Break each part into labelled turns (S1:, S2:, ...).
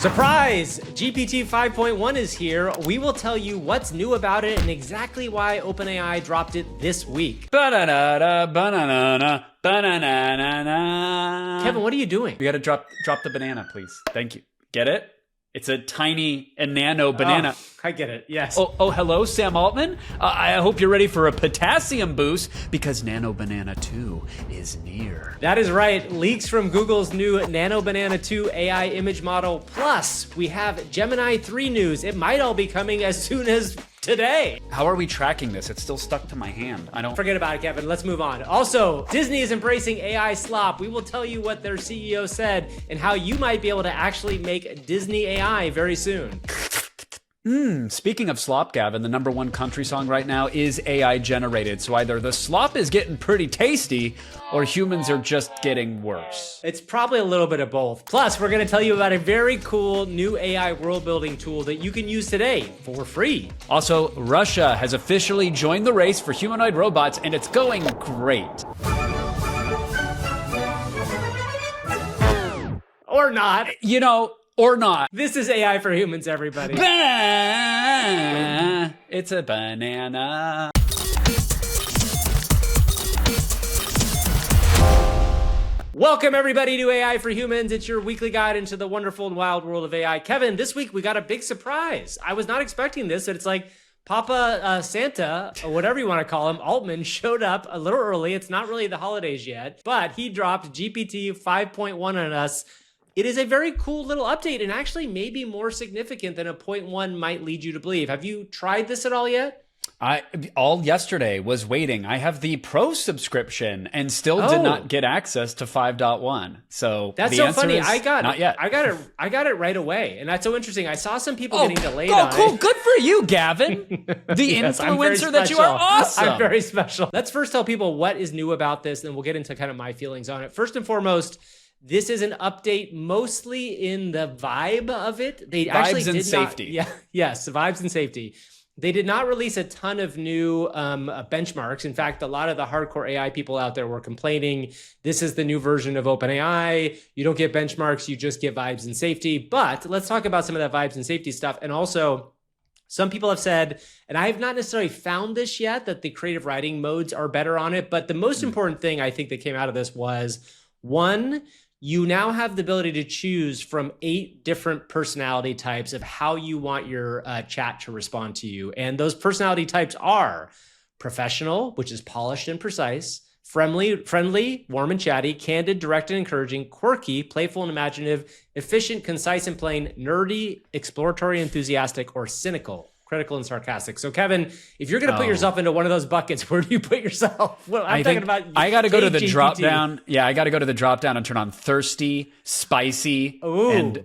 S1: Surprise! GPT 5.1 is here. We will tell you what's new about it and exactly why OpenAI dropped it this week.
S2: Ba-da-da-da, ba-na-na-na, ba-na-na-na-na.
S1: Kevin, what are you doing?
S2: We gotta drop the banana, please. Thank you. Get it? It's a tiny and nano banana.
S1: Oh, I get it, yes.
S2: Oh, hello, Sam Altman. I hope you're ready for a potassium boost because Nanobanana 2 is near.
S1: That is right. Leaks from Google's new Nanobanana 2 AI image model. Plus, we have Gemini 3 news. It might all be coming as soon as today.
S2: How are we tracking this? It's still stuck to my hand. I don't...
S1: Forget about it, Kevin. Let's move on. Also, Disney is embracing AI slop. We will tell you what their CEO said and how you might be able to actually make Disney AI very soon.
S2: Speaking of slop, Gavin, the #1 country song right now is AI generated. So either the slop is getting pretty tasty or humans are just getting worse.
S1: It's probably a little bit of both. Plus, we're going to tell you about a very cool new AI world building tool that you can use today for free.
S2: Also, Russia has officially joined the race for humanoid robots and it's going great.
S1: Or not.
S2: You know, or not.
S1: This is AI for humans, everybody.
S2: It's a banana.
S1: Welcome, everybody, to AI for Humans. It's your weekly guide into the wonderful and wild world of AI. Kevin, this week we got a big surprise. I was not expecting this, and it's like Papa Santa, or whatever you want to call him, Altman, showed up a little early. It's not really the holidays yet, but he dropped GPT 5.1 on us. It is a very cool little update and actually maybe more significant than a 0.1 might lead you to believe. Have you tried this at all yet?
S2: All yesterday was waiting. I have the pro subscription and still did not get access to 5.1. So
S1: that's
S2: the
S1: so
S2: answer
S1: funny.
S2: is
S1: I got
S2: not
S1: it.
S2: yet.
S1: I got it right away, and that's so interesting. I saw some people getting delayed on
S2: cool.
S1: it.
S2: Good for you, Gavin. The
S1: Yes, I'm very
S2: influencer that you are. Awesome.
S1: I'm very special. Let's first tell people what is new about this, and we'll get into kind of my feelings on it. First and foremost, this is an update mostly in the vibe of it. They
S2: Vibes and safety.
S1: Yes, vibes and safety. They did not release a ton of new benchmarks. In fact, a lot of the hardcore AI people out there were complaining, this is the new version of OpenAI. You don't get benchmarks, you just get vibes and safety. But let's talk about some of that vibes and safety stuff. And also, some people have said, and I have not necessarily found this yet, that the creative writing modes are better on it. But the most important thing I think that came out of this was, one, you now have the ability to choose from 8 different personality types of how you want your chat to respond to you. And those personality types are professional, which is polished and precise, friendly, warm and chatty, candid, direct and encouraging, quirky, playful and imaginative, efficient, concise and plain, nerdy, exploratory, enthusiastic, or cynical. Critical and sarcastic. So, Kevin, if you're going to put yourself into one of those buckets, where do you put yourself? Well, I'm talking about.
S2: I got to go to the drop down. Yeah, I got to go to the drop down and turn on thirsty, spicy, and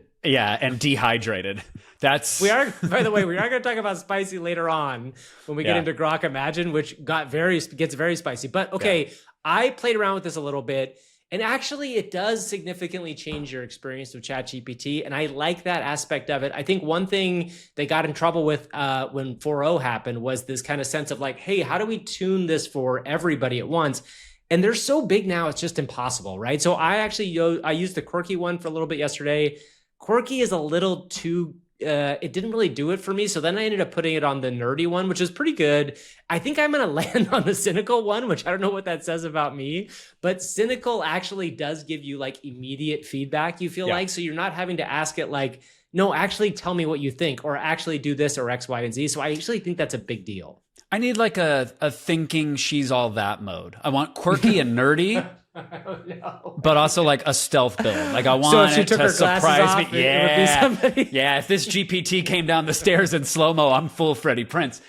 S2: dehydrated. That's.
S1: We are. By the way, we are going to talk about spicy later on when we get into Grok Imagine, which gets very spicy. But okay, I played around with this a little bit. And actually, it does significantly change your experience with ChatGPT, and I like that aspect of it. I think one thing they got in trouble with when 4.0 happened was this kind of sense of like, hey, how do we tune this for everybody at once? And they're so big now, it's just impossible, right? So I used the quirky one for a little bit yesterday. Quirky is a little too... it didn't really do it for me. So then I ended up putting it on the nerdy one, which is pretty good. I think I'm going to land on the cynical one, which I don't know what that says about me, but cynical actually does give you like immediate feedback, you feel like. So you're not having to ask it like, no, actually tell me what you think, or actually do this or X, Y, and Z. So I actually think that's a big deal.
S2: I need like a thinking she's all that mode. I want quirky and nerdy. But also like a stealth build. Like I want it to surprise me. Yeah. If this GPT came down the stairs in slow-mo, I'm full Freddie Prinze.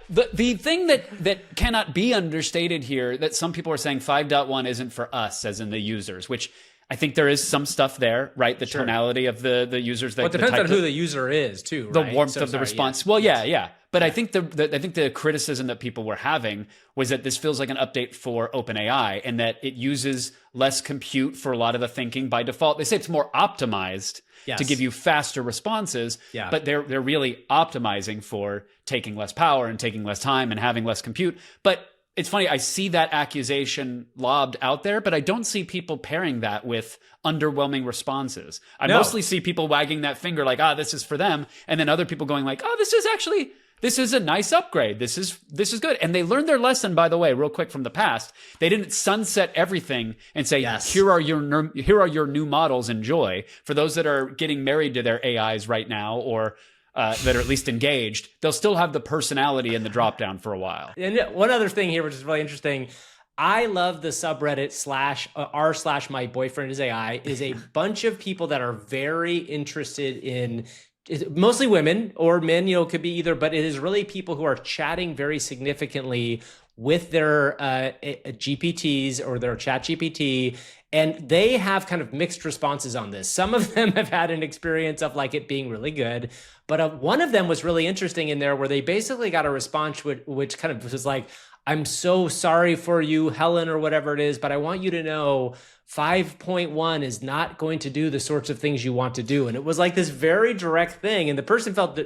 S2: The thing that cannot be understated here, that some people are saying 5.1 isn't for us, as in the users, which I think there is some stuff there, right? The tonality of the users.
S1: Well, it depends on who the user is, too.
S2: The
S1: right?
S2: warmth of the response. Yeah. Well, yeah. But I think the criticism that people were having was that this feels like an update for OpenAI, and that it uses less compute for a lot of the thinking by default. They say it's more optimized to give you faster responses, but they're really optimizing for taking less power and taking less time and having less compute. But it's funny, I see that accusation lobbed out there, but I don't see people pairing that with underwhelming responses. I mostly see people wagging that finger like, this is for them. And then other people going like, this is a nice upgrade. This is good. And they learned their lesson, by the way, real quick from the past. They didn't sunset everything and say, here are your new models, enjoy. For those that are getting married to their AIs right now, or that are at least engaged, they'll still have the personality in the dropdown for a while.
S1: And one other thing here, which is really interesting, I love the subreddit /r/my boyfriend is AI, is a bunch of people that are very interested in, mostly women or men, could be either, but it is really people who are chatting very significantly with their GPTs or their ChatGPT. And they have kind of mixed responses on this. Some of them have had an experience of like it being really good, but one of them was really interesting in there where they basically got a response which kind of was like, I'm so sorry for you, Helen, or whatever it is, but I want you to know 5.1 is not going to do the sorts of things you want to do. And it was like this very direct thing. And the person felt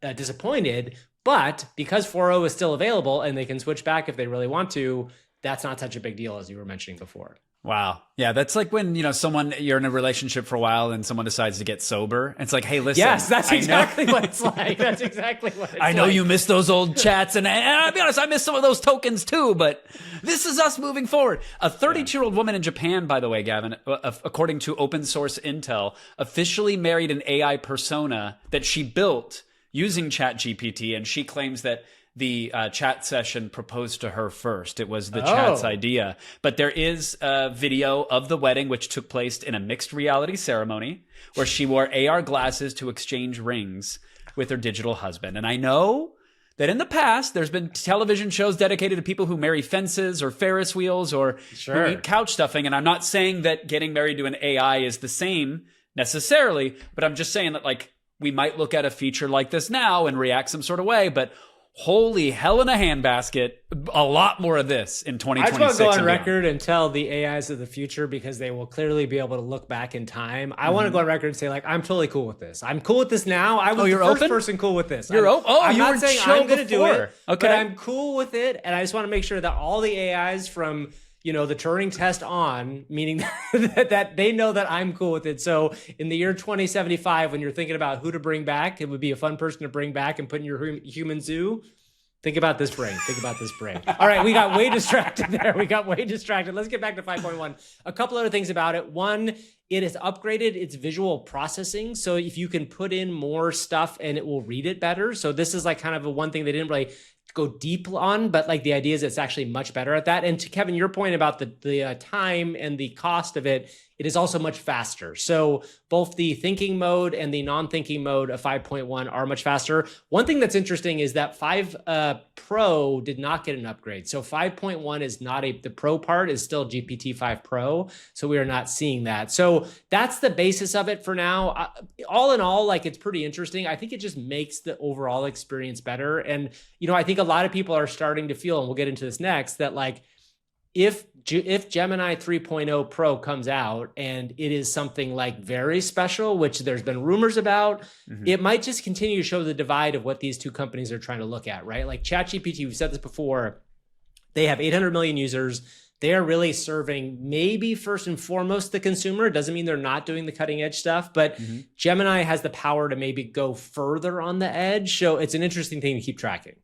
S1: disappointed, but because 4.0 is still available and they can switch back if they really want to, that's not such a big deal as you were mentioning before.
S2: Wow. Yeah, that's like when, you're in a relationship for a while and someone decides to get sober. It's like, hey, listen.
S1: Yes, that's exactly what it's like. That's exactly what it's like.
S2: I know you miss those old chats, and I'll be honest, I miss some of those tokens too, but this is us moving forward. A 32-year-old woman in Japan, by the way, Gavin, according to open source intel, officially married an AI persona that she built using ChatGPT, and she claims that the chat session proposed to her first. It was the chat's idea. But there is a video of the wedding, which took place in a mixed reality ceremony where she wore AR glasses to exchange rings with her digital husband. And I know that in the past, there's been television shows dedicated to people who marry fences or Ferris wheels or who eat couch stuffing. And I'm not saying that getting married to an AI is the same necessarily, but I'm just saying that like we might look at a feature like this now and react some sort of way, but holy hell in a handbasket, a lot more of this in 2026.
S1: I just want to go on record and tell the AIs of the future, because they will clearly be able to look back in time. I want to go on record and say, like, I'm totally cool with this. I'm cool with this now. I was the first person cool with this.
S2: You're open?
S1: I'm not saying I'm going to do it,
S2: okay,
S1: but I'm cool with it. And I just want to make sure that all the AIs from the Turing test on, meaning that they know that I'm cool with it. So in the year 2075, when you're thinking about who to bring back, it would be a fun person to bring back and put in your human zoo. Think about this brain. All right, we got way distracted there. Let's get back to 5.1. A couple other things about it. One, it has upgraded its visual processing. So if you can put in more stuff and it will read it better. So this is like kind of one thing they didn't really go deep on, but like the idea is it's actually much better at that. And to Kevin, your point about the time and the cost of it, it is also much faster. So both the thinking mode and the non-thinking mode of 5.1 are much faster. One thing that's interesting is that 5 Pro did not get an upgrade. So 5.1 is not the Pro part is still GPT-5 Pro. So we are not seeing that. So that's the basis of it for now. All in all, like it's pretty interesting. I think it just makes the overall experience better. And, I think a lot of people are starting to feel, and we'll get into this next, that like, if Gemini 3.0 Pro comes out and it is something like very special, which there's been rumors about, it might just continue to show the divide of what these two companies are trying to look at, right? Like ChatGPT, we've said this before, they have 800 million users. They are really serving maybe first and foremost the consumer. It doesn't mean they're not doing the cutting edge stuff, but Gemini has the power to maybe go further on the edge. So it's an interesting thing to keep tracking.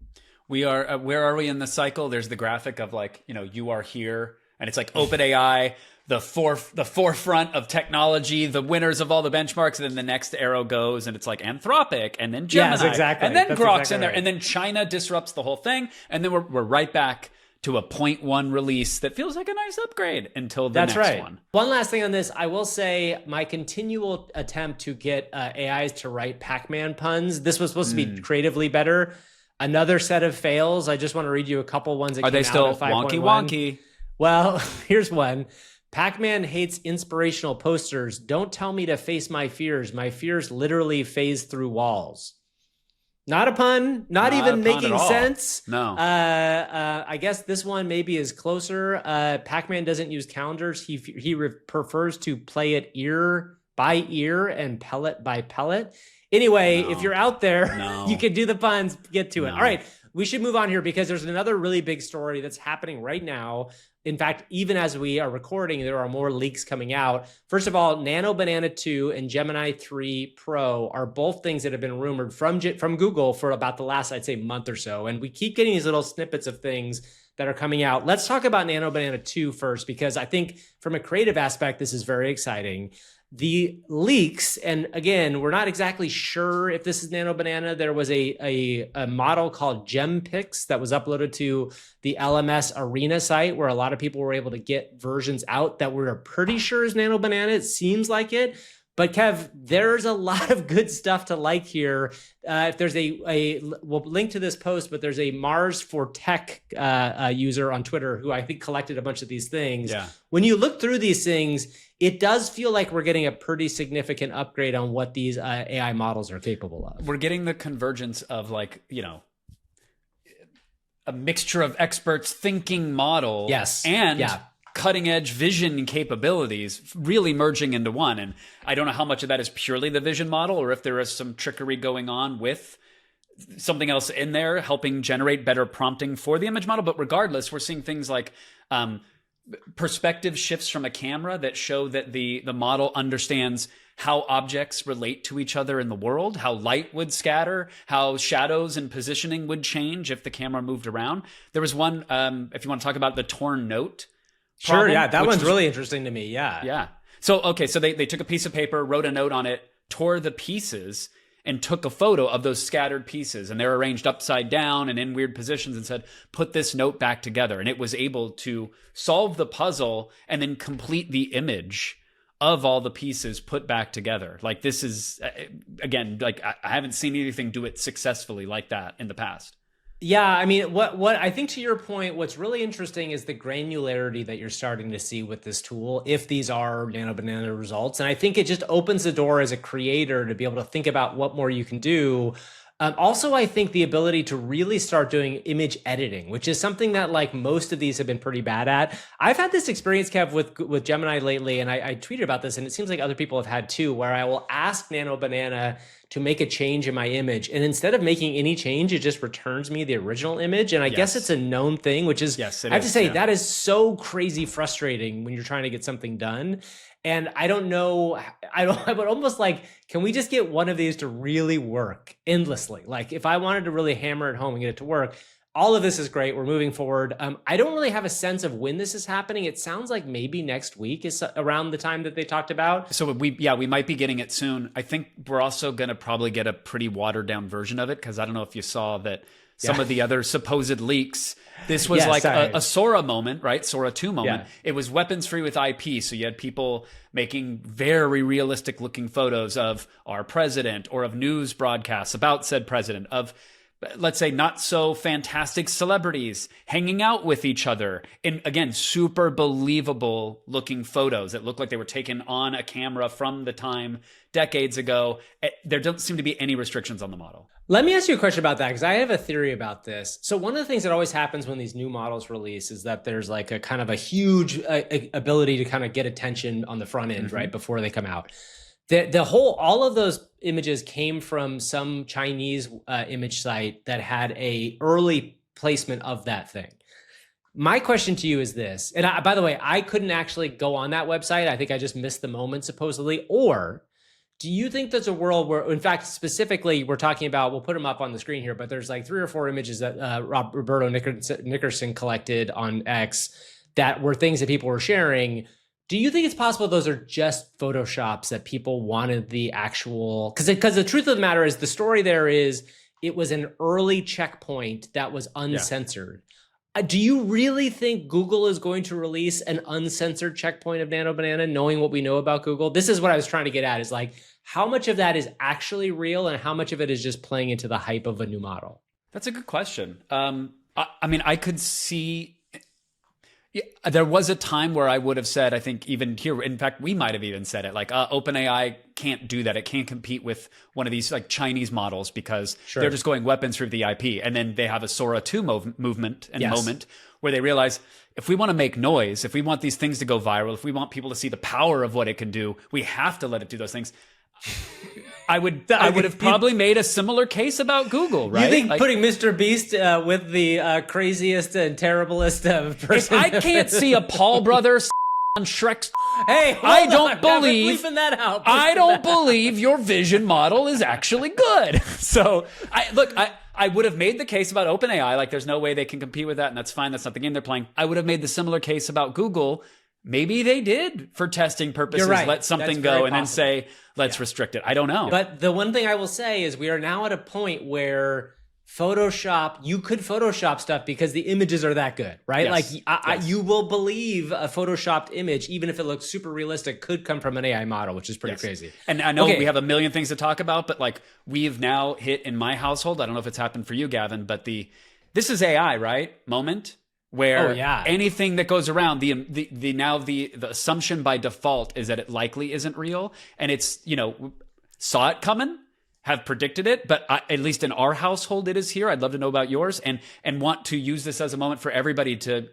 S2: We are, where are we in the cycle? There's the graphic of like, you are here, and it's like OpenAI, the forefront of technology, the winners of all the benchmarks, and then the next arrow goes, and it's like Anthropic, and then Gemini,
S1: yes, exactly.
S2: and then
S1: That's
S2: Grok's
S1: exactly
S2: in there,
S1: right.
S2: and then China disrupts the whole thing, and then we're right back to a 0.1 release that feels like a nice upgrade until the next one.
S1: One last thing on this, I will say my continual attempt to get AIs to write Pac-Man puns, this was supposed to be creatively better. Another set of fails. I just want to read you a couple ones that
S2: Are
S1: came
S2: they still
S1: out at 5.1.
S2: wonky?
S1: Well, here's one. Pac-Man hates inspirational posters. Don't tell me to face my fears. My fears literally phase through walls. Not a pun. Not even making sense.
S2: No.
S1: I guess this one maybe is closer. Pac-Man doesn't use calendars. He prefers to play it by ear and pellet by pellet. Anyway, if you're out there, you can do the puns, get to it. All right, we should move on here because there's another really big story that's happening right now. In fact, even as we are recording, there are more leaks coming out. First of all, Nanobanana 2 and Gemini 3 Pro are both things that have been rumored from Google for about the last, I'd say, month or so. And we keep getting these little snippets of things that are coming out. Let's talk about Nanobanana 2 first, because I think from a creative aspect, this is very exciting. The leaks, and again, we're not exactly sure if this is Nanobanana. There was a model called GemPix that was uploaded to the LMS Arena site where a lot of people were able to get versions out that we're pretty sure is Nanobanana. It seems like it. But Kev, there's a lot of good stuff to like here. If there's we'll link to this post, but there's a Mars for Tech user on Twitter who I think collected a bunch of these things. Yeah. When you look through these things, it does feel like we're getting a pretty significant upgrade on what these AI models are capable of.
S2: We're getting the convergence of a mixture of experts thinking model.
S1: Yes.
S2: And cutting edge vision capabilities really merging into one. And I don't know how much of that is purely the vision model or if there is some trickery going on with something else in there helping generate better prompting for the image model. But regardless, we're seeing things like perspective shifts from a camera that show that the model understands how objects relate to each other in the world, how light would scatter, how shadows and positioning would change if the camera moved around. There was one, if you want to talk about the torn note.
S1: Sure, yeah, that one's really interesting to me, yeah.
S2: Yeah. So they took a piece of paper, wrote a note on it, tore the pieces, and took a photo of those scattered pieces. And they're arranged upside down and in weird positions and said, put this note back together. And it was able to solve the puzzle and then complete the image of all the pieces put back together. Like this is, again, like I haven't seen anything do it successfully like that in the past.
S1: Yeah, I mean, what I think to your point, what's really interesting is the granularity that you're starting to see with this tool, if these are Nanobanana results. And I think it just opens the door as a creator to be able to think about what more you can do. Also, I think the ability to really start doing image editing, which is something that like most of these have been pretty bad at. I've had this experience, Kev, with Gemini lately, and I tweeted about this, and it seems like other people have had too, where I will ask Nanobanana to make a change in my image. And instead of making any change, it just returns me the original image. And I guess it's a known thing, which is, I have to say, that is so crazy frustrating when you're trying to get something done. And I don't know, I would almost like, can we just get one of these to really work endlessly? Like if I wanted to really hammer it home and get it to work, all of this is great. We're moving forward. I don't really have a sense of when this is happening. It sounds like maybe next week is around the time that they talked about.
S2: So we might be getting it soon. I think we're also going to probably get a pretty watered down version of it, because I don't know if you saw that some of the other supposed leaks. This was a Sora moment, right? Sora 2 moment. Yeah. It was weapons free with IP. So you had people making very realistic looking photos of our president or of news broadcasts about said president, of, let's say, not so fantastic celebrities hanging out with each other in, again, super believable looking photos that look like they were taken on a camera from the time decades ago. There don't seem to be any restrictions on the model.
S1: Let me ask you a question about that, because I have a theory about this. So one of the things that always happens when these new models release is that there's like a kind of a huge ability to kind of get attention on the front end, right, before they come out. All of those images came from some Chinese image site that had a early placement of that thing. My question to you is this, and by the way, I couldn't actually go on that website. I think I just missed the moment supposedly. Or do you think there's a world where, in fact, specifically, we're talking about, we'll put them up on the screen here, but there's like 3 or 4 images that Roberto Nickerson collected on X that were things that people were sharing. Do you think it's possible those are just Photoshops that people wanted the actual, because the truth of the matter is the story there is it was an early checkpoint that was uncensored. Do you really think Google is going to release an uncensored checkpoint of Nanobanana, knowing what we know about Google? This is what I was trying to get at, is like, how much of that is actually real and how much of it is just playing into the hype of a new model?
S2: That's a good question. I mean, I could see, Yeah, there was a time where I would have said, I think even here, in fact, we might have even said it, like OpenAI can't do that. It can't compete with one of these like Chinese models because they're just going weapons through the IP. And then they have a Sora 2 movement and moment where they realize if we want to make noise, if we want these things to go viral, if we want people to see the power of what it can do, we have to let it do those things. I would have probably made a similar case about Google, right?
S1: You think like, putting Mr. Beast with the craziest and terriblest person?
S2: I can't see a Paul brothers on Shrek's.
S1: Hey,
S2: I don't believe
S1: that out.
S2: I don't believe your vision model is actually good. So I would have made the case about OpenAI, like there's no way they can compete with that, and that's fine. That's not the game they're playing. I would have made the similar case about Google. Maybe they did, for testing purposes, let something go and then say, let's restrict it. I don't know.
S1: But the one thing I will say is we are now at a point where Photoshop, you could Photoshop stuff because the images are that good, right?
S2: Yes.
S1: Like you will believe a Photoshopped image, even if it looks super realistic, could come from an AI model, which is pretty crazy.
S2: And I know we have a million things to talk about, but like we've now hit in my household, I don't know if it's happened for you, Gavin, but this is AI, right? Moment. Where anything that goes around, the assumption by default is that it likely isn't real, and it's saw it coming, have predicted it, but at least in our household it is here. I'd love to know about yours, and want to use this as a moment for everybody to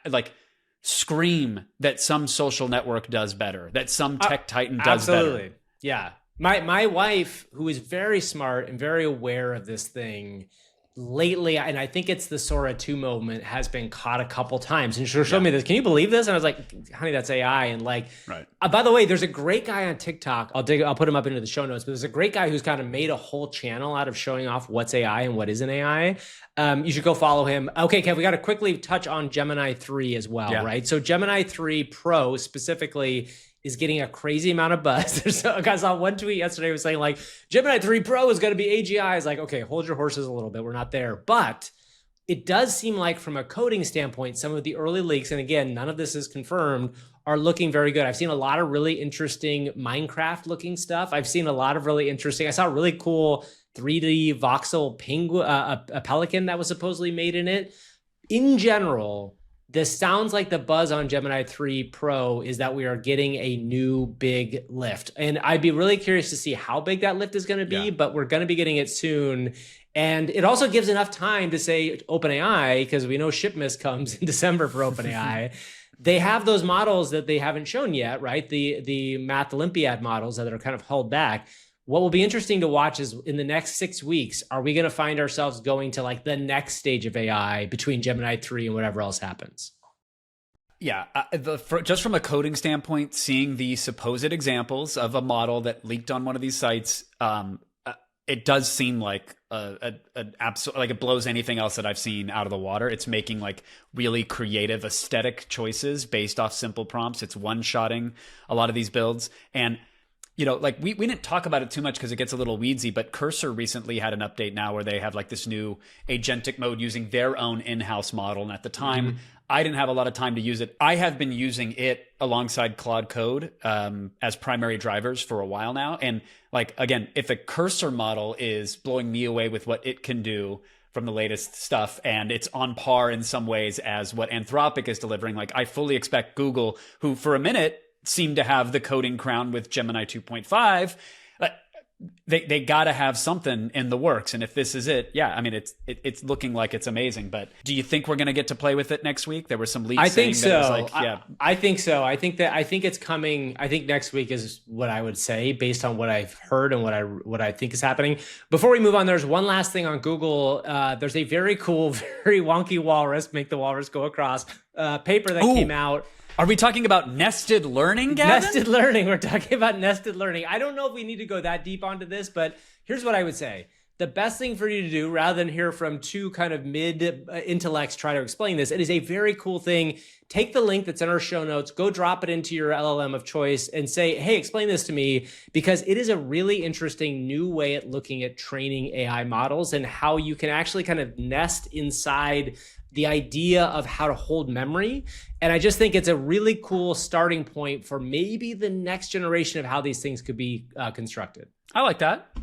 S2: like scream that some social network does better, that some tech titan does better.
S1: Yeah, my wife, who is very smart and very aware of this thing. Lately, and I think it's the Sora 2 moment, has been caught a couple times, and she'll show me this. Can you believe this? And I was like, honey, that's AI. And like, by the way, there's a great guy on TikTok. I'll put him up into the show notes, but there's a great guy who's kind of made a whole channel out of showing off what's AI and what isn't AI. You should go follow him. Okay, Kev, we got to quickly touch on Gemini 3 as well, right? So Gemini 3 Pro specifically is getting a crazy amount of buzz. I saw one tweet yesterday was saying like Gemini 3 Pro is going to be AGI. It's like, okay, hold your horses a little bit. We're not there. But it does seem like from a coding standpoint, some of the early leaks, and again, none of this is confirmed, are looking very good. I've seen a lot of really interesting Minecraft looking stuff. I've seen a lot of really interesting, I saw a really cool 3D voxel penguin, a pelican that was supposedly made in it. In general, this sounds like the buzz on Gemini 3 Pro is that we are getting a new big lift. And I'd be really curious to see how big that lift is going to be, but we're going to be getting it soon. And it also gives enough time to say OpenAI, because we know Shipmas comes in December for OpenAI. They have those models that they haven't shown yet, right? The Math Olympiad models that are kind of held back. What will be interesting to watch is in the next 6 weeks, are we going to find ourselves going to like the next stage of AI between Gemini 3 and whatever else happens?
S2: Yeah, just from a coding standpoint, seeing the supposed examples of a model that leaked on one of these sites, it does seem like an absolute, like it blows anything else that I've seen out of the water. It's making like really creative aesthetic choices based off simple prompts. It's one-shotting a lot of these builds. And like we didn't talk about it too much because it gets a little weedsy, but Cursor recently had an update now where they have like this new agentic mode using their own in-house model. And at the time, I didn't have a lot of time to use it. I have been using it alongside Claude Code as primary drivers for a while now. And like, again, if the Cursor model is blowing me away with what it can do from the latest stuff, and it's on par in some ways as what Anthropic is delivering, like I fully expect Google, who for a minute seem to have the coding crown with Gemini 2.5, they got to have something in the works. And if this is it, I mean, it's looking like it's amazing. But do you think we're going to get to play with it next week? There were some leaks.
S1: I think so.
S2: That it was like,
S1: I think so. I think it's coming. I think next week is what I would say based on what I've heard and what I think is happening. Before we move on, there's one last thing on Google. There's a very cool, very wonky walrus, make the walrus go across, paper that came out.
S2: Are we talking about nested learning, Gavin?
S1: Nested learning. We're talking about nested learning. I don't know if we need to go that deep onto this, but here's what I would say. The best thing for you to do, rather than hear from two kind of mid-intellects try to explain this, it is a very cool thing. Take the link that's in our show notes, go drop it into your LLM of choice and say, hey, explain this to me, because it is a really interesting new way at looking at training AI models and how you can actually kind of nest inside the idea of how to hold memory. And I just think it's a really cool starting point for maybe the next generation of how these things could be constructed.
S2: I like that.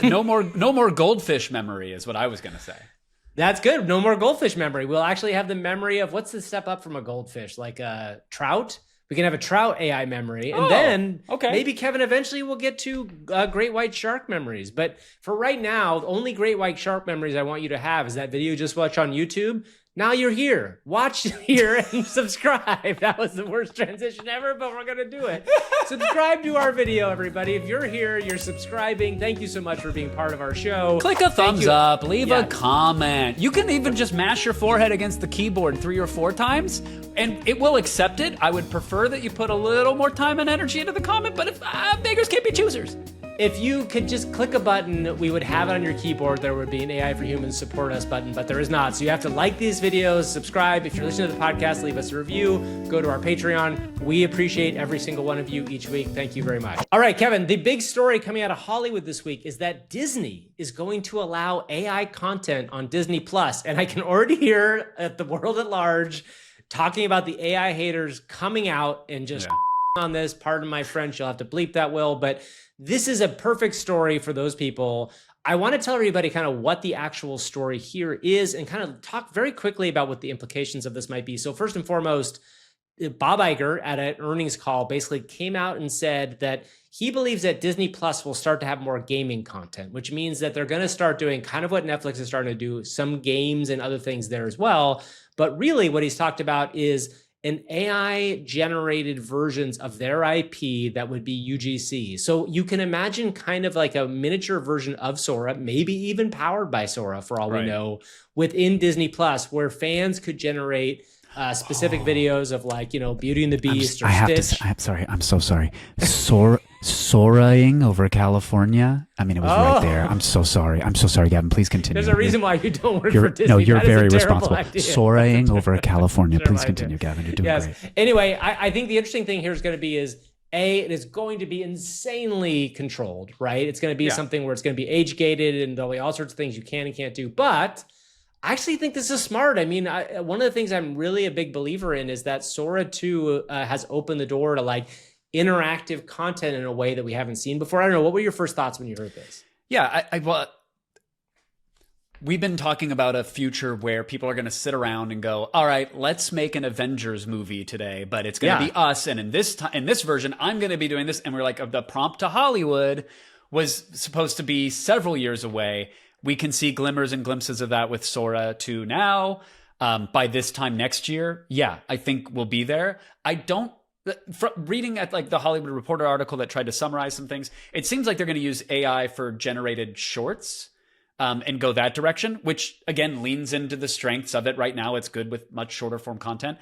S2: No more goldfish memory is what I was going to say.
S1: That's good. No more goldfish memory. We'll actually have the memory of what's the step up from a goldfish? Like a trout? We can have a trout AI memory. And then maybe Kevin eventually will get to great white shark memories. But for right now, the only great white shark memories I want you to have is that video you just watched on YouTube. Now you're here. Watch here and subscribe. That was the worst transition ever, but we're going to do it. Subscribe to our video, everybody. If you're here, you're subscribing. Thank you so much for being part of our show.
S2: Click a thumbs up. Leave a comment. You can even just mash your forehead against the keyboard 3 or 4 times, and it will accept it. I would prefer that you put a little more time and energy into the comment, but if beggars can't be choosers.
S1: If you could just click a button, we would have it on your keyboard. There would be an AI for Humans support us button, but there is not. So you have to like these videos, subscribe. If you're listening to the podcast, leave us a review. Go to our Patreon. We appreciate every single one of you each week. Thank you very much. All right, Kevin, the big story coming out of Hollywood this week is that Disney is going to allow AI content on Disney Plus. And I can already hear the world at large talking about the AI haters coming out and just on this. Pardon my French, you'll have to bleep that, Will, but this is a perfect story for those people. I want to tell everybody kind of what the actual story here is and kind of talk very quickly about what the implications of this might be. So first and foremost, Bob Iger at an earnings call basically came out and said that he believes that Disney Plus will start to have more gaming content, which means that they're going to start doing kind of what Netflix is starting to do, some games and other things there as well. But really what he's talked about is an AI-generated versions of their IP that would be UGC. So you can imagine kind of like a miniature version of Sora, maybe even powered by Sora for all we know, within Disney Plus, where fans could generate specific videos of like, you know, Beauty and the Beast or Stitch.
S2: I'm sorry. I'm so sorry. Soaring over California. I mean, it was right there. I'm so sorry. I'm so sorry, Gavin. Please continue.
S1: There's a reason why you don't work for Disney.
S2: No, you're very responsible.
S1: Idea.
S2: Soaring over California. Please continue, Gavin. You're doing great.
S1: Anyway, I think the interesting thing here is going to be is, it is going to be insanely controlled, right? It's going to be something where it's going to be age gated and there'll be all sorts of things you can and can't do. But I actually think this is smart. I mean, one of the things I'm really a big believer in is that Sora 2 has opened the door to like interactive content in a way that we haven't seen before. I don't know. What were your first thoughts when you heard this?
S2: Yeah, well, we've been talking about a future where people are going to sit around and go, all right, let's make an Avengers movie today, but it's going to be us. And in this version, I'm going to be doing this. And we're like, the prompt to Hollywood was supposed to be several years away. We can see glimmers and glimpses of that with Sora 2 now. By this time next year, I think we'll be there. Reading at like the Hollywood Reporter article that tried to summarize some things, it seems like they're going to use AI for generated shorts and go that direction, which again leans into the strengths of it. Right now, it's good with much shorter form content.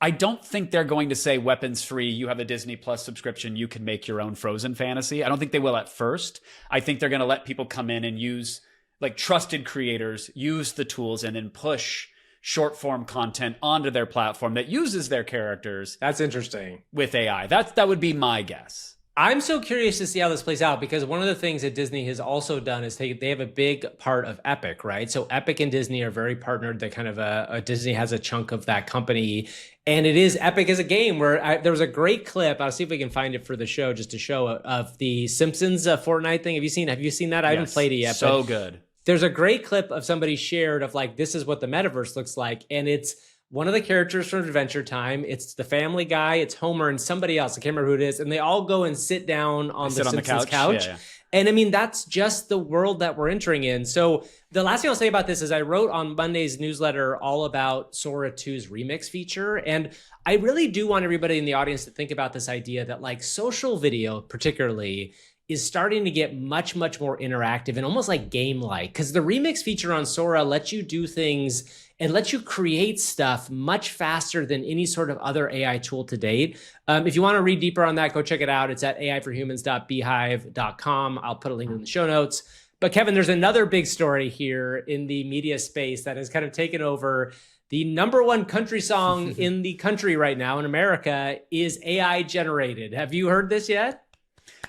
S2: I don't think they're going to say weapons free. You have a Disney Plus subscription. You can make your own Frozen fantasy. I don't think they will at first. I think they're going to let people come in and use like trusted creators, use the tools and then push short form content onto their platform that uses their characters.
S1: That's interesting.
S2: With AI. That would be my guess.
S1: I'm so curious to see how this plays out because one of the things that Disney has also done is they have a big part of Epic, right? So Epic and Disney are very partnered. They kind of Disney has a chunk of that company, and it is Epic as a game where there was a great clip. I'll see if we can find it for the show just to show of the Simpsons Fortnite thing. Have you seen that? I haven't played it yet.
S2: So good.
S1: There's a great clip of somebody shared of like, this is what the metaverse looks like. And it's one of the characters from Adventure Time. It's the Family Guy, it's Homer and somebody else. I can't remember who it is. And they all go and sit down on the Simpsons couch. Yeah. And I mean, that's just the world that we're entering in. So the last thing I'll say about this is I wrote on Monday's newsletter all about Sora 2's remix feature. And I really do want everybody in the audience to think about this idea that like social video particularly is starting to get much, much more interactive and almost like game-like, because the remix feature on Sora lets you do things and lets you create stuff much faster than any sort of other AI tool to date. If you want to read deeper on that, go check it out. It's at aiforhumans.beehive.com. I'll put a link in the show notes. But Kevin, there's another big story here in the media space that has kind of taken over. The #1 country song in the country right now in America is AI generated. Have you heard this yet?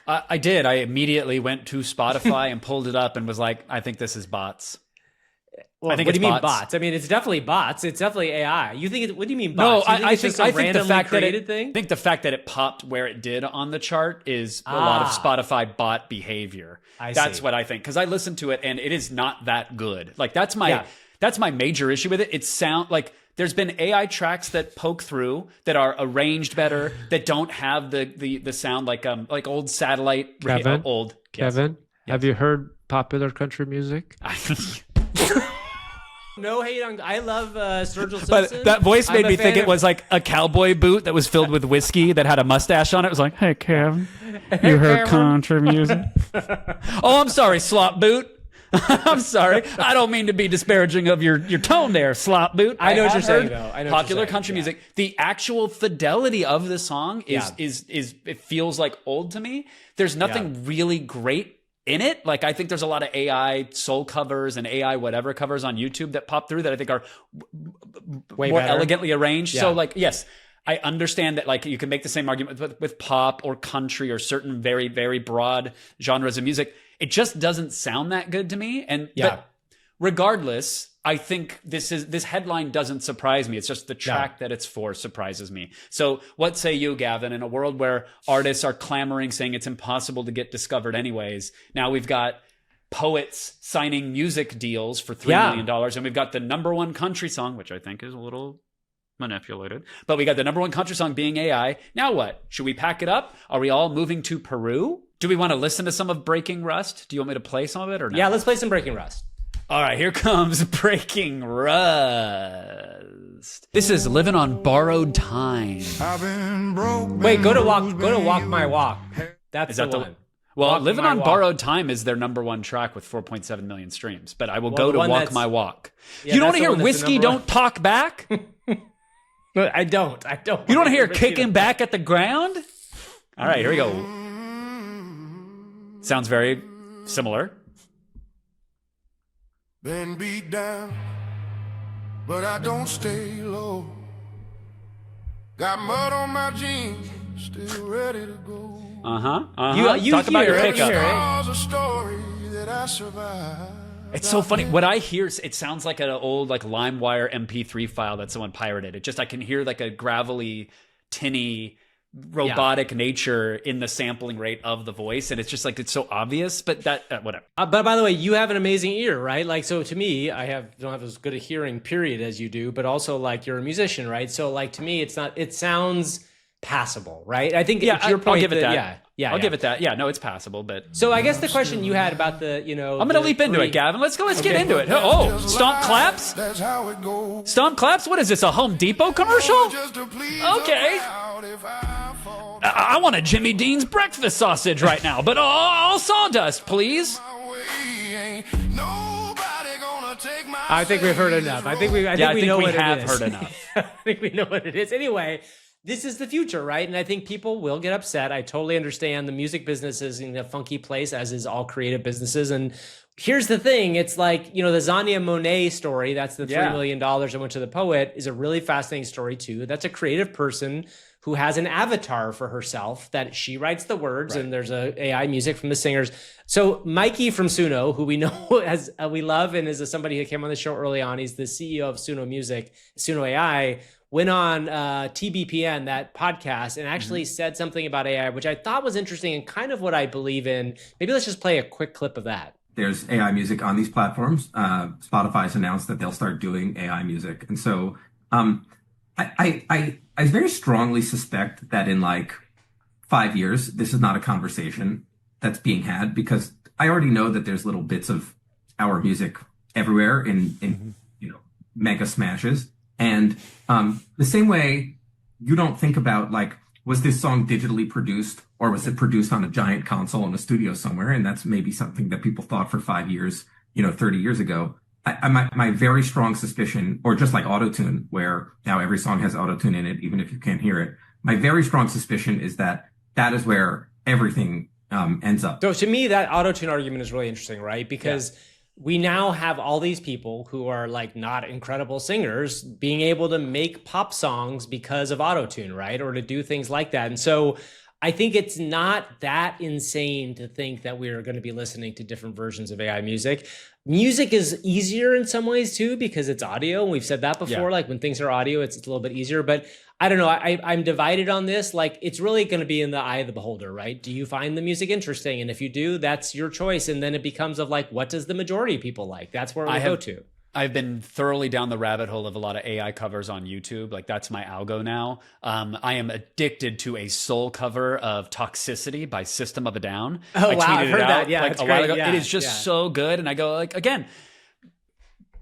S2: I did. I immediately went to Spotify and pulled it up and was like, I think this is bots.
S1: Well, what do you mean bots? I mean, it's definitely bots. It's definitely AI. You think what do you mean bots?
S2: No, I think the fact that it popped where it did on the chart is a lot of Spotify bot behavior. That's what I think. Because I listened to it and it is not that good. Like that's my That's my major issue with it. It sound like there's been AI tracks that poke through that are arranged better, that don't have the sound like old satellite.
S3: Kevin,
S2: Old
S3: Kevin, have you heard popular country music?
S1: No hate on. I love Sturgill Simpson.
S2: But that voice made me think it was like a cowboy boot that was filled with whiskey that had a mustache on it. It was like, hey, Kev, you heard country music? Oh, I'm sorry, slop boot. I'm sorry. I don't mean to be disparaging of your tone there, slop boot.
S1: I know what you're saying, though. I know
S2: popular country music. The actual fidelity of the song is it feels like old to me. There's nothing really great in it. Like, I think there's a lot of AI soul covers and AI whatever covers on YouTube that pop through that I think are way more elegantly arranged. So, like, yes, I understand that, like, you can make the same argument with pop or country or certain very, very broad genres of music. It just doesn't sound that good to me. But regardless, I think this headline doesn't surprise me. It's just the track that it's for surprises me. So what say you, Gavin? In a world where artists are clamoring, saying it's impossible to get discovered anyways, now we've got poets signing music deals for $3 million, and we've got the #1 country song, which I think is a little manipulated, but we got the #1 country song being AI. Now what? Should we pack it up? Are we all moving to Peru? Do we want to listen to some of Breaking Rust? Do you want me to play some of it or not?
S1: Yeah, let's play some Breaking Rust.
S2: All right, here comes Breaking Rust. This is Living on Borrowed Time.
S1: Wait, go to Walk My Walk. That's the one.
S2: Well, Living on Borrowed Time is their #1 track with 4.7 million streams, but I will go to Walk My Walk. You don't want to hear Whiskey Don't Talk Back?
S1: I don't.
S2: You don't want to hear Kicking Back at the Ground? All right, here we go. Sounds very similar.
S4: Been beat down, but I don't stay low. Got mud on my jeans, still ready to go.
S2: You talk about your pickup.
S4: A story that I survived.
S2: It's so funny. What I hear, it sounds like an old like LimeWire MP3 file that someone pirated. It just, I can hear like a gravelly, tinny, robotic nature in the sampling rate of the voice, and it's just like, it's so obvious, but that whatever.
S1: But by the way, you have an amazing ear, right? Like, so to me, don't have as good a hearing period as you do, but also like you're a musician, right? So like to me, it sounds passable, right? I think it's your point.
S2: I'll give it that. I'll give it that. Yeah, no, it's passable, but
S1: so I guess the question you had about I'm
S2: gonna leap into it, Gavin. Let's get into it. Oh, stomp claps.
S4: That's how it goes.
S2: Stomp claps. What is this? A Home Depot commercial? Okay. I want a Jimmy Dean's breakfast sausage right now, but all sawdust, please.
S1: I think we've heard enough. I think we know what it is.
S2: Heard enough.
S1: I think we know what it is. Anyway, this is the future, right? And I think people will get upset. I totally understand the music business is in a funky place, as is all creative businesses. And here's the thing. It's like, the Zania Monet story, that's the $3 million I went to the poet, is a really fascinating story too. That's a creative person who has an avatar for herself that she writes the words, and there's a AI music from the singers. So Mikey from Suno, who we know as we love and is somebody who came on the show early on, he's the CEO of Suno Music, Suno AI, went on TBPN, that podcast, and actually said something about AI, which I thought was interesting and kind of what I believe in. Maybe let's just play a quick clip of that.
S5: There's AI music on these platforms. Spotify's announced that they'll start doing AI music. And so I very strongly suspect that in like 5 years, this is not a conversation that's being had, because I already know that there's little bits of our music everywhere in mega smashes. And the same way you don't think about like, was this song digitally produced or was it produced on a giant console in a studio somewhere? And that's maybe something that people thought for 5 years, 30 years ago. My very strong suspicion, or just like autotune, where now every song has autotune in it, even if you can't hear it. My very strong suspicion is that is where everything ends up.
S1: So to me, that autotune argument is really interesting, right? Because we now have all these people who are like not incredible singers being able to make pop songs because of autotune, right? Or to do things like that. And so I think it's not that insane to think that we are going to be listening to different versions of AI music. Music is easier in some ways too, because it's audio. We've said that before, like when things are audio, it's a little bit easier, but I don't know. I'm divided on this. Like, it's really going to be in the eye of the beholder, right? Do you find the music interesting? And if you do, that's your choice. And then it becomes of like, what does the majority of people like? That's where we go to.
S2: I've been thoroughly down the rabbit hole of a lot of AI covers on YouTube. Like that's my algo now. I am addicted to a soul cover of Toxicity by System of a Down.
S1: Oh, wow. I've heard that. Yeah,
S2: like a while ago. It is just so good. And I go like, again,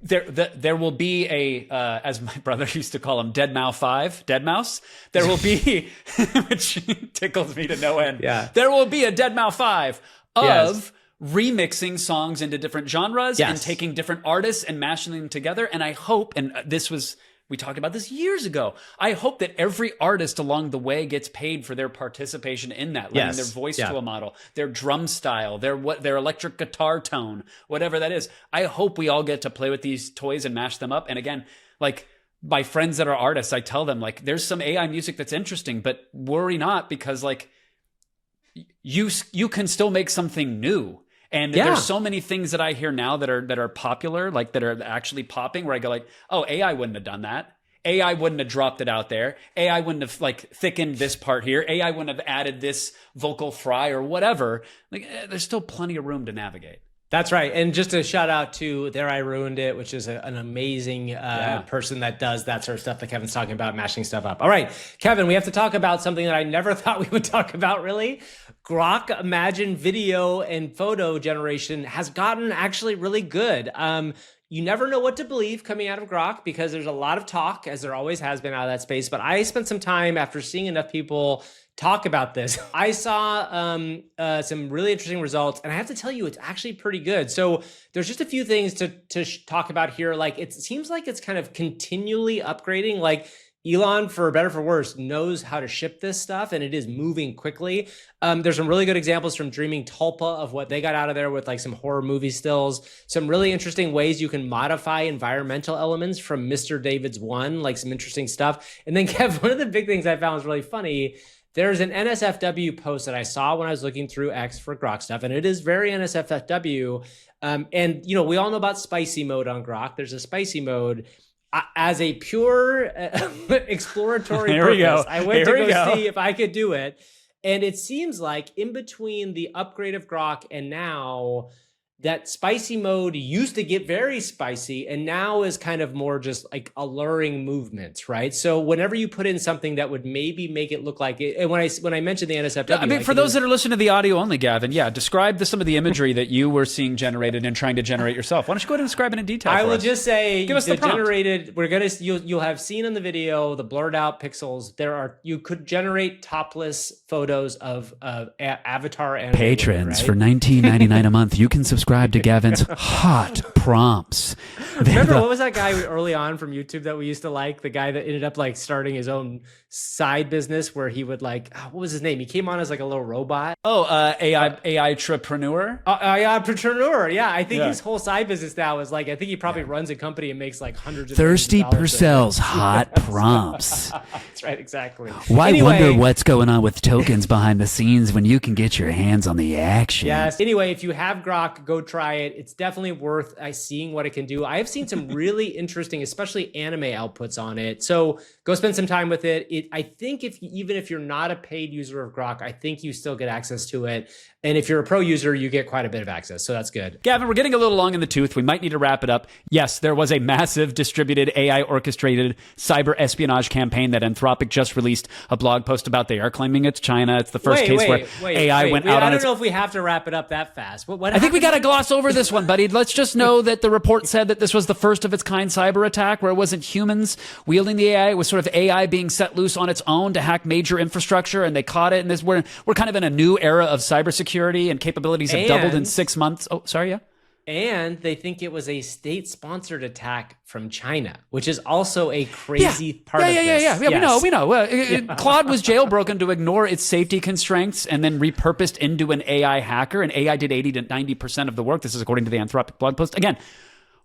S2: there will be a, as my brother used to call him, Dead Mouse. There will be, which tickles me to no end.
S1: Yeah.
S2: There will be a Dead Mouse 5 of remixing songs into different genres and taking different artists and mashing them together. And I hope, and we talked about this years ago, I hope that every artist along the way gets paid for their participation in that, lending their voice to a model, their drum style, their electric guitar tone, whatever that is. I hope we all get to play with these toys and mash them up. And again, like my friends that are artists, I tell them like, there's some AI music that's interesting, but worry not, because like you can still make something new. And there's so many things that I hear now that are popular, like that are actually popping, where I go like, oh, AI wouldn't have done that. AI wouldn't have dropped it out there. AI wouldn't have like thickened this part here. AI wouldn't have added this vocal fry or whatever. Like there's still plenty of room to navigate.
S1: That's right. And just a shout out to There I Ruined It, which is an amazing person that does that sort of stuff that Kevin's talking about, mashing stuff up. All right, Kevin, we have to talk about something that I never thought we would talk about, really. Grok Imagine video and photo generation has gotten actually really good. You never know what to believe coming out of Grok, because there's a lot of talk, as there always has been out of that space. But I spent some time after seeing enough people talk about this. I saw some really interesting results, and I have to tell you, it's actually pretty good. So there's just a few things to talk about here. Like it seems like it's kind of continually upgrading. Like Elon, for better or for worse, knows how to ship this stuff, and it is moving quickly. There's some really good examples from Dreaming Tulpa of what they got out of there with like some horror movie stills. Some really interesting ways you can modify environmental elements from Mr. David's One, like some interesting stuff. And then Kev, one of the big things I found was really funny. There's an NSFW post that I saw when I was looking through X for Grok stuff, and it is very NSFW. And you know, we all know about spicy mode on Grok. There's a spicy mode. As a pure exploratory purpose, I went to go see if I could do it. And it seems like in between the upgrade of Grok and now, that spicy mode used to get very spicy and now is kind of more just like alluring movements, right? So whenever you put in something that would maybe make it look like it, and when I mentioned the NSFW,
S2: I mean, like, for those that are listening to the audio only, Gavin, describe some of the imagery that you were seeing generated and trying to generate yourself. Why don't you go ahead and describe it in detail?
S1: I will just say, give us the generated. You'll have seen in the video the blurred out pixels. You could generate topless photos of avatar and
S2: patrons for $19.99 a month. You can subscribe to Gavin's hot prompts.
S1: Remember, what was that guy early on from YouTube that we used to like? The guy that ended up like starting his own side business where he would like, what was his name? He came on as like a little robot.
S2: AI-trepreneur?
S1: AI-trepreneur, yeah. I think his whole side business now is like, I think he probably runs a company and makes like hundreds of
S2: Thirsty Purcell's hot prompts.
S1: That's right, exactly.
S2: Why wonder what's going on with tokens behind the scenes when you can get your hands on the action?
S1: Yes. Anyway, if you have Grok, go try it. It's definitely worth seeing what it can do. I have seen some really interesting, especially anime outputs on it. So go spend some time with it. I think even if you're not a paid user of Grok, I think you still get access to it. And if you're a pro user, you get quite a bit of access. So that's good.
S2: Gavin, we're getting a little long in the tooth. We might need to wrap it up. Yes, there was a massive distributed AI orchestrated cyber espionage campaign that Anthropic just released a blog post about. They are claiming it's China. It's the first case where AI went out on its...
S1: I don't know if we have to wrap it up that fast.
S2: I think we got to gloss over this one, buddy. Let's just know that the report said that this was the first of its kind cyber attack where it wasn't humans wielding the AI. It was sort of AI being set loose on its own to hack major infrastructure, and they caught it. And we're kind of in a new era of cybersecurity, and capabilities have doubled in 6 months. Oh, sorry, yeah?
S1: And they think it was a state-sponsored attack from China, which is also a crazy part of this.
S2: Yeah, we know. Claude was jailbroken to ignore its safety constraints and then repurposed into an AI hacker, and AI did 80 to 90% of the work. This is according to the Anthropic blog post. Again,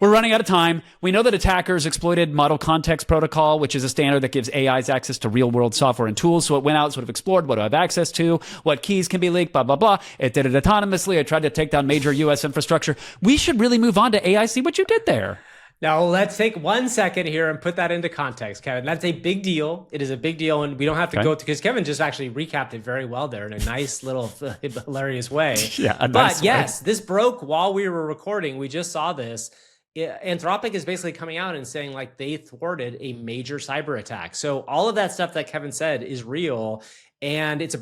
S2: we're running out of time. We know that attackers exploited Model Context Protocol, which is a standard that gives AIs access to real-world software and tools. So it went out, sort of explored what do I have access to, what keys can be leaked, blah, blah, blah. It did it autonomously. It tried to take down major U.S. infrastructure. We should really move on to AI. See what you did there.
S1: Now, let's take 1 second here and put that into context, Kevin. That's a big deal. It is a big deal, and we don't have to go because Kevin just actually recapped it very well there in a nice little hilarious way.
S2: Yeah,
S1: But yes, this broke while we were recording. We just saw this. Anthropic is basically coming out and saying like they thwarted a major cyber attack. So all of that stuff that Kevin said is real. And it's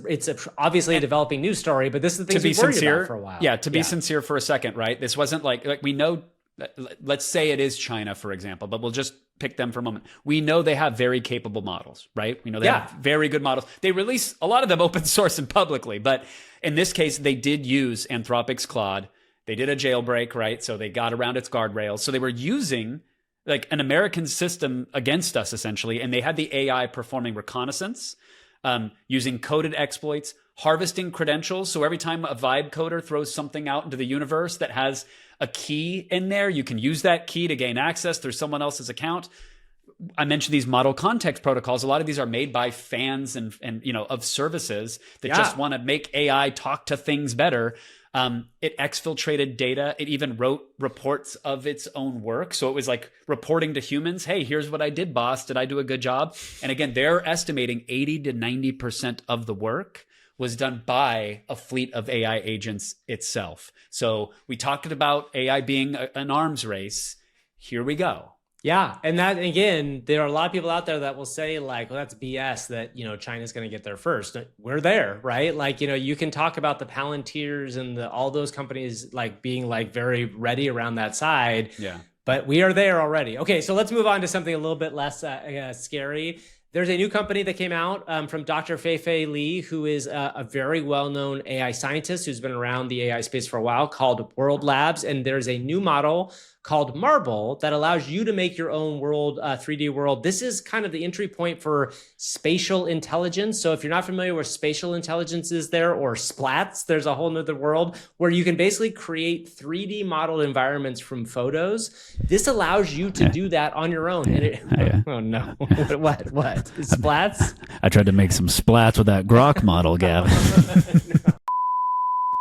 S1: obviously a developing news story, but this is the thing we've worried about for a while.
S2: Yeah, to be sincere for a second, right? This wasn't like we know, let's say it is China, for example, but we'll just pick them for a moment. We know they have very capable models, right? We know they have very good models. They release a lot of them open source and publicly, but in this case, they did use Anthropic's Claude. They did a jailbreak, right? So they got around its guardrails. So they were using like an American system against us, essentially, and they had the AI performing reconnaissance, using coded exploits, harvesting credentials. So every time a vibe coder throws something out into the universe that has a key in there, you can use that key to gain access through someone else's account. I mentioned these model context protocols. A lot of these are made by fans and of services that just want to make AI talk to things better. It exfiltrated data. It even wrote reports of its own work. So it was like reporting to humans, hey, here's what I did, boss. Did I do a good job? And again, they're estimating 80 to 90% of the work was done by a fleet of AI agents itself. So we talked about AI being an arms race. Here we go.
S1: Yeah. And that, again, there are a lot of people out there that will say like, well, that's BS that, China's going to get there first. We're there, right? Like, you can talk about the Palantirs and all those companies like being like very ready around that side.
S2: Yeah.
S1: But we are there already. Okay. So let's move on to something a little bit less scary. There's a new company that came out from Dr. Fei Li, who is a very well-known AI scientist who's been around the AI space for a while, called World Labs. And there's a new model called Marble that allows you to make your own world, 3D world. This is kind of the entry point for spatial intelligence. So if you're not familiar with spatial intelligence is there, or splats, there's a whole nother world where you can basically create 3D modeled environments from photos. This allows you to do that on your own. And oh no, what? Splats?
S2: I tried to make some splats with that Grok model, Gavin.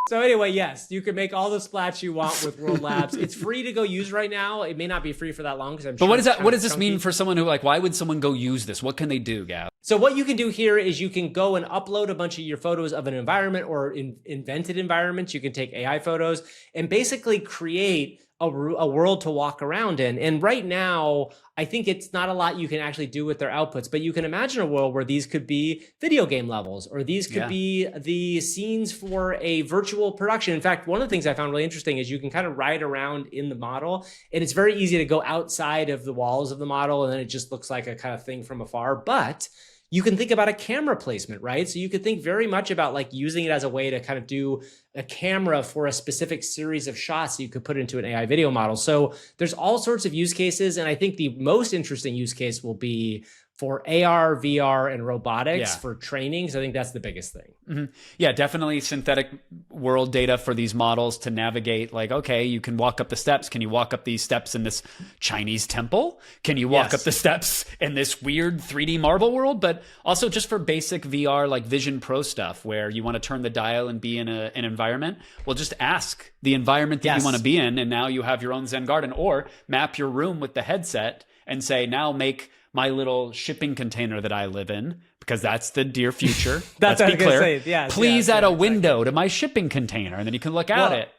S1: So anyway, yes, you can make all the splats you want with World Labs. It's free to go use right now. It may not be free for that long because I'm sure.
S2: But what does this mean for someone who why would someone go use this? What can they do, Gav?
S1: So what you can do here is you can go and upload a bunch of your photos of an environment or invented environments. You can take AI photos and basically create a world to walk around in. And right now, I think it's not a lot you can actually do with their outputs, but you can imagine a world where these could be video game levels, or these could be the scenes for a virtual production. In fact, one of the things I found really interesting is you can kind of ride around in the model, and it's very easy to go outside of the walls of the model, and then it just looks like a kind of thing from afar. But you can think about a camera placement, right? So you could think very much about like using it as a way to kind of do a camera for a specific series of shots that you could put into an AI video model. So there's all sorts of use cases. And I think the most interesting use case will be for AR, VR, and robotics for training. So I think that's the biggest thing.
S2: Mm-hmm. Yeah, definitely synthetic world data for these models to navigate. Like, okay, you can walk up the steps. Can you walk up these steps in this Chinese temple? Can you walk up the steps in this weird 3D marble world? But also just for basic VR, like Vision Pro stuff, where you want to turn the dial and be in an environment. Well, just ask the environment that you want to be in, and now you have your own Zen garden. Or map your room with the headset and say, now make my little shipping container that I live in, because that's the dear future.
S1: Let's be clear.
S2: Please add a window to my shipping container, and then you can look at it.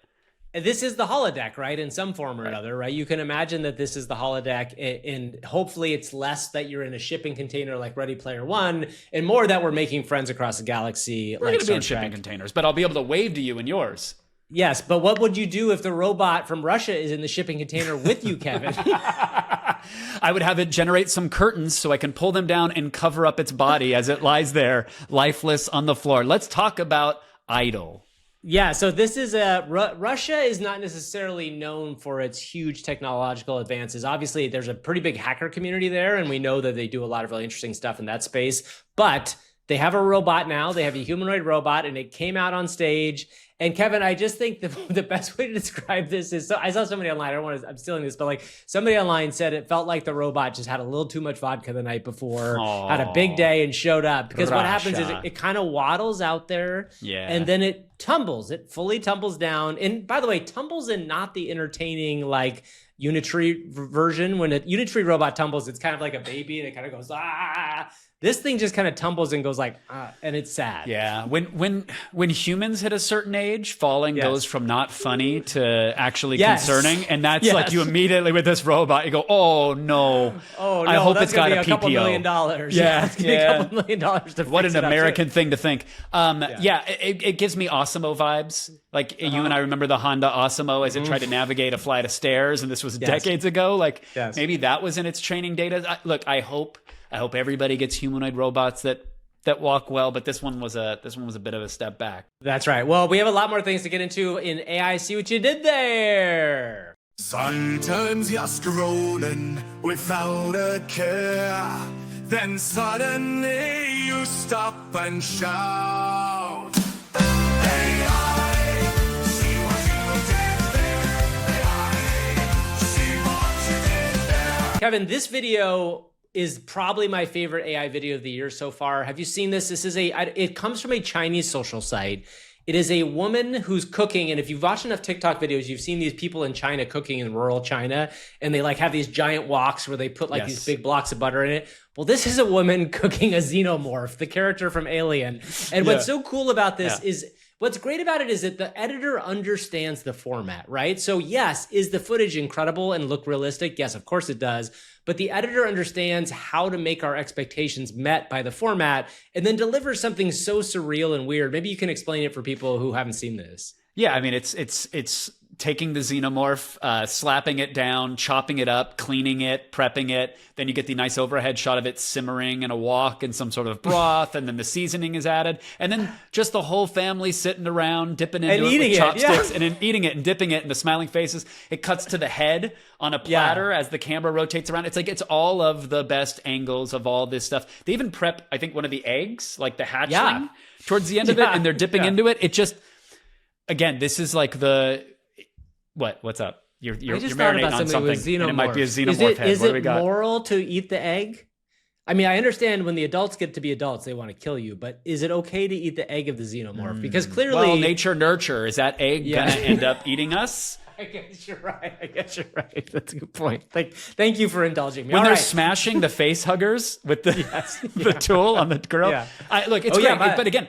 S1: This is the holodeck, right? In some form or another, right? You can imagine that this is the holodeck, and hopefully it's less that you're in a shipping container like Ready Player One, and more that we're making friends across the galaxy.
S2: We're going to be in shipping containers, but I'll be able to wave to you in yours.
S1: Yes, but what would you do if the robot from Russia is in the shipping container with you, Kevin?
S2: I would have it generate some curtains so I can pull them down and cover up its body as it lies there, lifeless on the floor. Let's talk about Idol.
S1: Yeah, so this is Russia is not necessarily known for its huge technological advances. Obviously, there's a pretty big hacker community there, and we know that they do a lot of really interesting stuff in that space. But they have a robot now. They have a humanoid robot, and it came out on stage. And Kevin, I just think the best way to describe this is, so I saw somebody online, I'm stealing this, but like somebody online said it felt like the robot just had a little too much vodka the night before, had a big day and showed up. Because what happens is it kind of waddles out there and then it tumbles. It fully tumbles down. And by the way, tumbles in not the entertaining like Unitree version. When a Unitree robot tumbles, it's kind of like a baby and it kind of goes, ah. This thing just kind of tumbles and goes like, and it's sad.
S2: Yeah. When humans hit a certain age, stage, falling goes from not funny to actually
S1: Yes.
S2: concerning. And that's
S1: Yes.
S2: like you immediately with this robot, you go, oh no.
S1: Oh no,
S2: I hope
S1: that's
S2: it's got
S1: gonna
S2: a
S1: be a couple
S2: PPO.
S1: $1 million.
S2: Yeah,
S1: it's gonna be a couple $1 million to
S2: What
S1: fix
S2: an
S1: it up,
S2: American
S1: too.
S2: thing to think. It gives me Osimo vibes. Like you and I remember the Honda Osimo as it tried to navigate a flight of stairs, and this was decades ago. Like maybe that was in its training data. Look, I hope everybody gets humanoid robots that walk well, but this one was a bit of a step back.
S1: That's right. Well, we have a lot more things to get into in AI. See what you did there.
S4: Sometimes you're scrolling without a care. Then suddenly you stop and shout. AI, see what you did there. AI, see what you did there.
S1: Kevin, this video is probably my favorite AI video of the year so far. Have you seen this? It comes from a Chinese social site. It is a woman who's cooking, and if you've watched enough TikTok videos, you've seen these people in China cooking in rural China, and they like have these giant woks where they put like these big blocks of butter in it. Well, this is a woman cooking a Xenomorph, the character from Alien. And what's so cool about this is, what's great about it is that the editor understands the format, right? So yes, is the footage incredible and look realistic? Yes, of course it does. But the editor understands how to make our expectations met by the format and then delivers something so surreal and weird. Maybe you can explain it for people who haven't seen this.
S2: Yeah, I mean, it's taking the Xenomorph, slapping it down, chopping it up, cleaning it, prepping it. Then you get the nice overhead shot of it simmering in a wok in some sort of broth, and then the seasoning is added. And then just the whole family sitting around, dipping into it with chopsticks, and then eating it and dipping it, and the smiling faces. It cuts to the head on a platter as the camera rotates around. It's like it's all of the best angles of all this stuff. They even prep, I think, one of the eggs, like the hatchling, towards the end of it, and they're dipping into it. It just, again, this is like the... What's up? You're marinating on something, and it might be a Xenomorph head.
S1: Is
S2: what do we
S1: it
S2: got?
S1: moral to eat the egg? I mean, I understand when the adults get to be adults, they want to kill you, but is it okay to eat the egg of the Xenomorph? Because clearly...
S2: Well, nature nurture. Is that egg going to end up eating us?
S1: I guess you're right. That's a good point. Thank you for indulging me.
S2: When they're smashing the face huggers with the the tool on the grill. Yeah. Look, it's great. But again,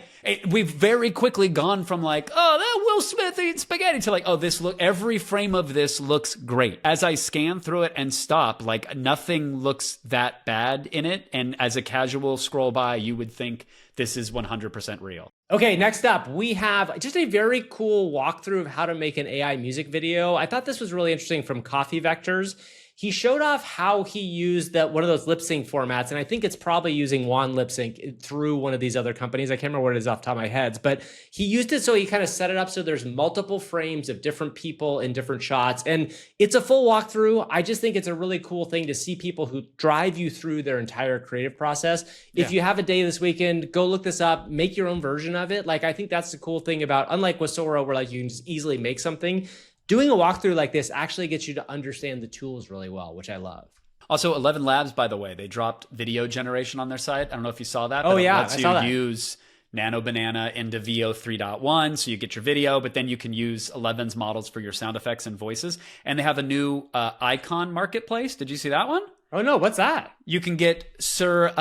S2: we've very quickly gone from like, oh, that Will Smith eats spaghetti to like, oh, every frame of this looks great. As I scan through it and stop, like nothing looks that bad in it. And as a casual scroll by, you would think this is 100% real.
S1: Okay, next up, we have just a very cool walkthrough of how to make an AI music video. I thought this was really interesting from Coffee Vectors. He showed off how he used one of those lip sync formats, and I think it's probably using WAN lip sync through one of these other companies. I can't remember what it is off the top of my head, but he used it so he kind of set it up so there's multiple frames of different people in different shots, and it's a full walkthrough. I just think it's a really cool thing to see people who drive you through their entire creative process. If you have a day this weekend, go look this up, make your own version of it. Like, I think that's the cool thing about, unlike with Sora, where like you can just easily make something. Doing a walkthrough like this actually gets you to understand the tools really well, which I love.
S2: Also, 11 Labs, by the way, they dropped video generation on their site. I don't know if you saw that.
S1: Oh,
S2: but
S1: yeah,
S2: it lets you use Nanobanana into VO 3.1, so you get your video, but then you can use 11's models for your sound effects and voices. And they have a new icon marketplace. Did you see that one?
S1: Oh no, what's that?
S2: You can get Sir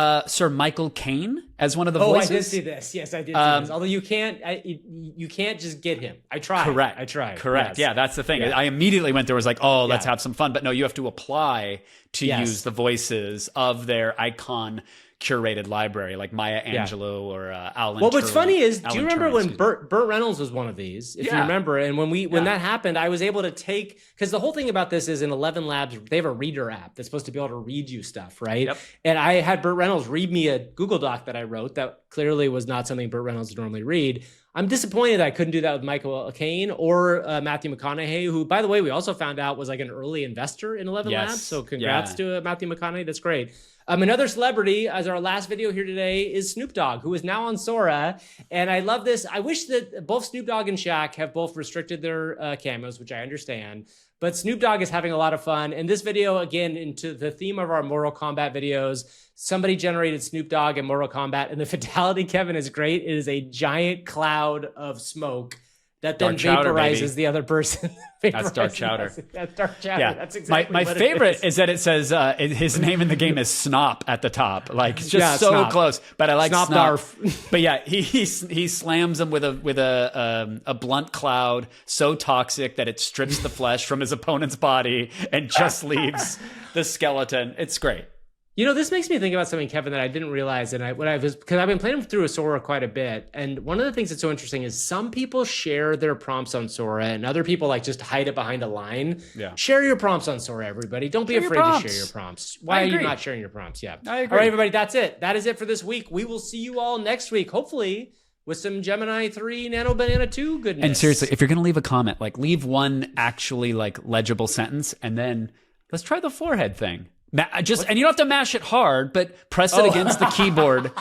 S2: Michael Caine as one of the voices.
S1: Oh, I did see this. Yes, I did see this. Although you can't just get him. I tried.
S2: Correct.
S1: I tried.
S2: Correct.
S1: Yes.
S2: Yeah, that's the thing. Yeah. I immediately went there, was like, oh, let's have some fun. But no, you have to apply to use the voices of their icon curated library, like Maya Angelou or Alan.
S1: Well, what's funny is, do you remember
S2: Turing,
S1: when Burt Reynolds was one of these? If you remember, and when that happened, I was able to take, because the whole thing about this is in 11 Labs, they have a reader app that's supposed to be able to read you stuff, right? Yep. And I had Burt Reynolds read me a Google Doc that I wrote that clearly was not something Burt Reynolds would normally read. I'm disappointed I couldn't do that with Michael Caine or Matthew McConaughey, who, by the way, we also found out was like an early investor in 11 Labs. So congrats to Matthew McConaughey. That's great. Another celebrity, as our last video here today, is Snoop Dogg, who is now on Sora. And I love this. I wish that both Snoop Dogg and Shaq have both restricted their cameos, which I understand. But Snoop Dogg is having a lot of fun. And this video, again, into the theme of our Mortal Kombat videos, somebody generated Snoop Dogg in Mortal Kombat. And the fatality, Kevin, is great. It is a giant cloud of smoke that then
S2: Dark chowder,
S1: vaporizes
S2: baby.
S1: the other person.
S2: That's dark chowder.
S1: That's dark chowder.
S2: Yeah,
S1: That's exactly
S2: my
S1: what
S2: favorite is that it says his name in the game is Snop at the top. Like it's just so
S1: Snop.
S2: close. But I like
S1: Snop
S2: Snop. But yeah, he slams him with a blunt cloud so toxic that it strips the flesh from his opponent's body and just leaves the skeleton. It's great.
S1: You know, this makes me think about something, Kevin, that I didn't realize. And because I've been playing through Sora quite a bit. And one of the things that's so interesting is some people share their prompts on Sora and other people like just hide it behind a line.
S2: Yeah.
S1: Share your prompts on Sora, everybody. Don't be afraid to share your prompts. Why are you not sharing your prompts? Yeah.
S2: I agree.
S1: All right, everybody. That's it. That is it for this week. We will see you all next week, hopefully with some Gemini 3 Nanobanana 2 goodness.
S2: And seriously, if you're going to leave a comment, like leave one actually like legible sentence and then let's try the forehead thing. And you don't have to mash it hard, but press it against the keyboard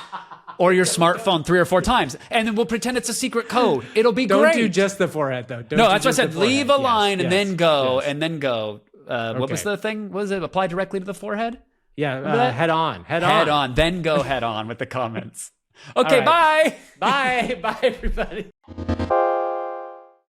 S2: or your smartphone 3 or 4 times, and then we'll pretend it's a secret code. It'll be great.
S1: Don't do just the forehead, though.
S2: No, that's what I said. Leave a line and then go, and then go. What was the thing? What was it? Apply directly to the forehead?
S1: Yeah, head on.
S2: Head on. Then go head on with the comments. Okay, bye.
S1: Bye, everybody.